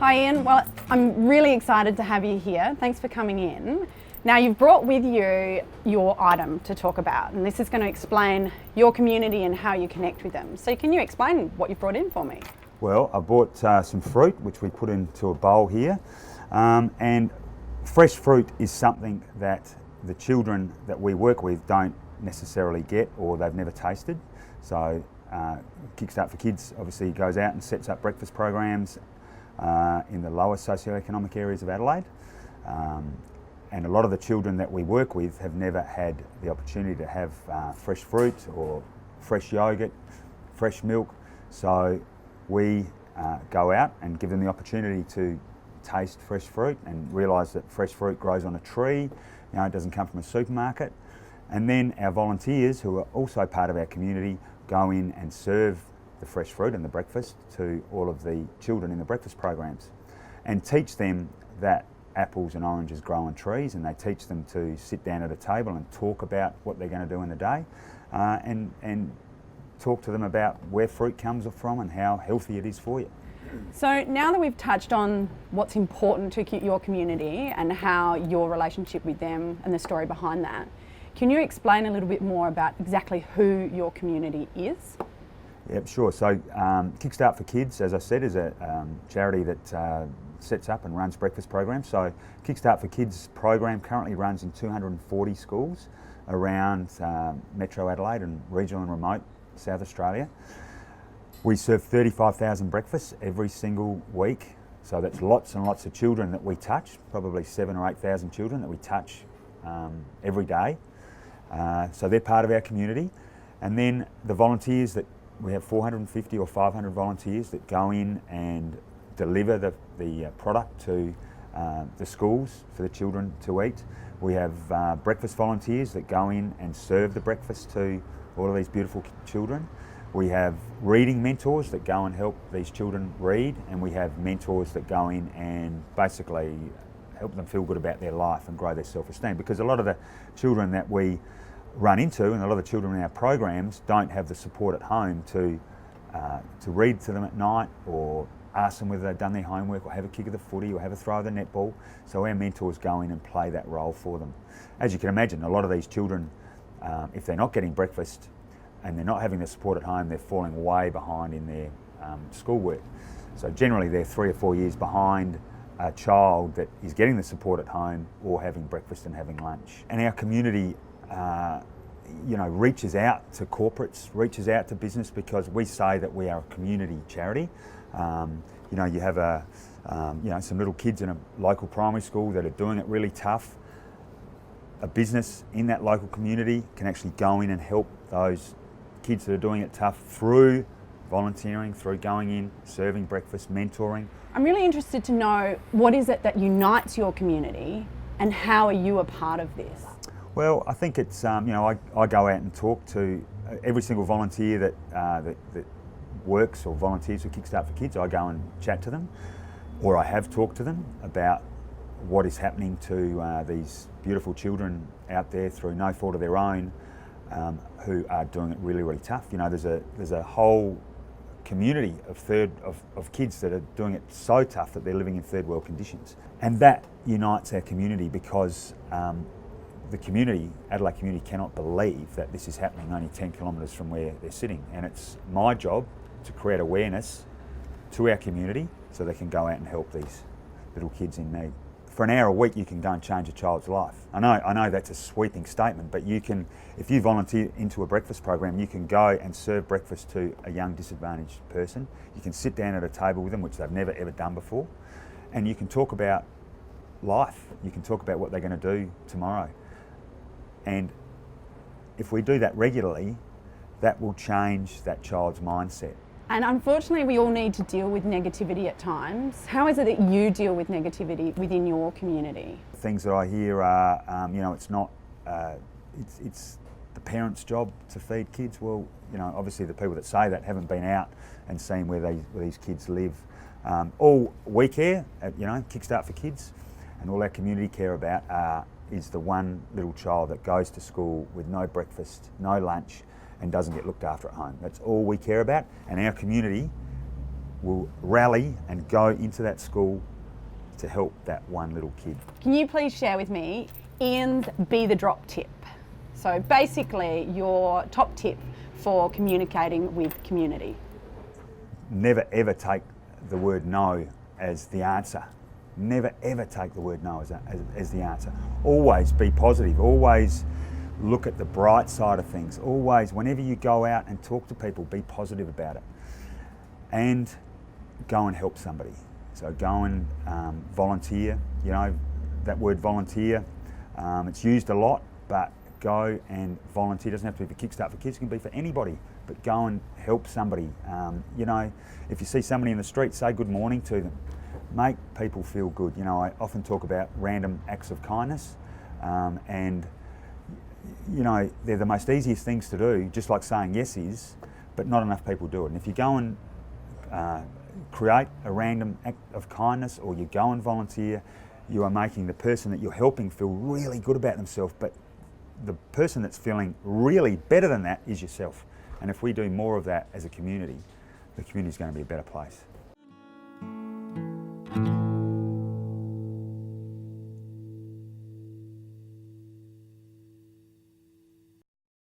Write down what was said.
Hi Ian, well I'm really excited to have you here. Thanks for coming in. Now you've brought with you your item to talk about, and this is going to explain your community and how you connect with them. So can you explain what you've brought in for me? Well, I bought some fruit which we put into a bowl here, and fresh fruit is something that the children that we work with don't necessarily get or they've never tasted. So Kickstart for Kids obviously goes out and sets up breakfast programs in the lower socioeconomic areas of Adelaide, and a lot of the children that we work with have never had the opportunity to have fresh fruit or fresh yogurt, fresh milk. So we go out and give them the opportunity to taste fresh fruit and realise that fresh fruit grows on a tree, it doesn't come from a supermarket. And then our volunteers, who are also part of our community, go in and serve the fresh fruit and the breakfast to all of the children in the breakfast programs and teach them that apples and oranges grow on trees, and they teach them to sit down at a table and talk about what they're going to do in the day, and talk to them about where fruit comes from and how healthy it is for you. So now that we've touched on what's important to your community and how your relationship with them and the story behind that, can you explain a little bit more about exactly who your community is? Yep, sure. So Kickstart for Kids, as I said, is a charity that sets up and runs breakfast programs. So Kickstart for Kids program currently runs in 240 schools around Metro Adelaide and regional and remote South Australia. We serve 35,000 breakfasts every single week. So that's lots and lots of children that we touch, probably 7,000 or 8,000 children that we touch every day. So they're part of our community. And then the volunteers that we have 450 or 500 volunteers that go in and deliver the product to the schools for the children to eat. We have breakfast volunteers that go in and serve the breakfast to all of these beautiful children. We have reading mentors that go and help these children read, and we have mentors that go in and basically help them feel good about their life and grow their self-esteem, because a lot of the children that we run into and a lot of the children in our programs don't have the support at home to read to them at night or ask them whether they've done their homework or have a kick of the footy or have a throw of the netball. So our mentors go in and play that role for them. As you can imagine, a lot of these children, if they're not getting breakfast and they're not having the support at home, they're falling way behind in their schoolwork. So generally they're 3 or 4 years behind a child that is getting the support at home or having breakfast and having lunch. And our community reaches out to corporates, reaches out to business, because we say that we are a community charity. You have some little kids in a local primary school that are doing it really tough. A business in that local community can actually go in and help those kids that are doing it tough through volunteering, through going in, serving breakfast, mentoring. I'm really interested to know, what is it that unites your community and how are you a part of this? Well, I think it's, I go out and talk to every single volunteer that works or volunteers with Kickstart for Kids. I go and chat to them, or I have talked to them about what is happening to these beautiful children out there through no fault of their own, who are doing it really, really tough. There's a whole community of kids that are doing it so tough that they're living in third world conditions. And that unites our community, because the community, Adelaide community, cannot believe that this is happening only 10 kilometres from where they're sitting. And it's my job to create awareness to our community so they can go out and help these little kids in need. For an hour a week you can go and change a child's life. I know that's a sweeping statement, but you can, if you volunteer into a breakfast program, you can go and serve breakfast to a young disadvantaged person. You can sit down at a table with them, which they've never ever done before, and you can talk about life. You can talk about what they're going to do tomorrow. And if we do that regularly, that will change that child's mindset. And unfortunately, we all need to deal with negativity at times. How is it that you deal with negativity within your community? Things that I hear are, it's not, it's the parents' job to feed kids. Well, obviously the people that say that haven't been out and seen where these kids live. All we care, Kickstart for Kids, and all our community care about is the one little child that goes to school with no breakfast, no lunch, and doesn't get looked after at home. That's all we care about, and our community will rally and go into that school to help that one little kid. Can you please share with me Ian's Be the Drop tip? So basically your top tip for communicating with community. Never ever take the word no as the answer. Never ever take the word no as the answer. Always be positive, always look at the bright side of things. Always, whenever you go out and talk to people, be positive about it. And go and help somebody. So go and volunteer. You know, that word volunteer, it's used a lot, but go and volunteer. It doesn't have to be for Kickstart for Kids, it can be for anybody, but go and help somebody. You know, if you see somebody in the street, say good morning to them. Make people feel good. You know, I often talk about random acts of kindness, and you know, they're the most easiest things to do, just like saying yes is, but not enough people do it. And if you go and create a random act of kindness, or you go and volunteer, you are making the person that you're helping feel really good about themselves, but the person that's feeling really better than that is yourself. And if we do more of that as a community, the community is going to be a better place.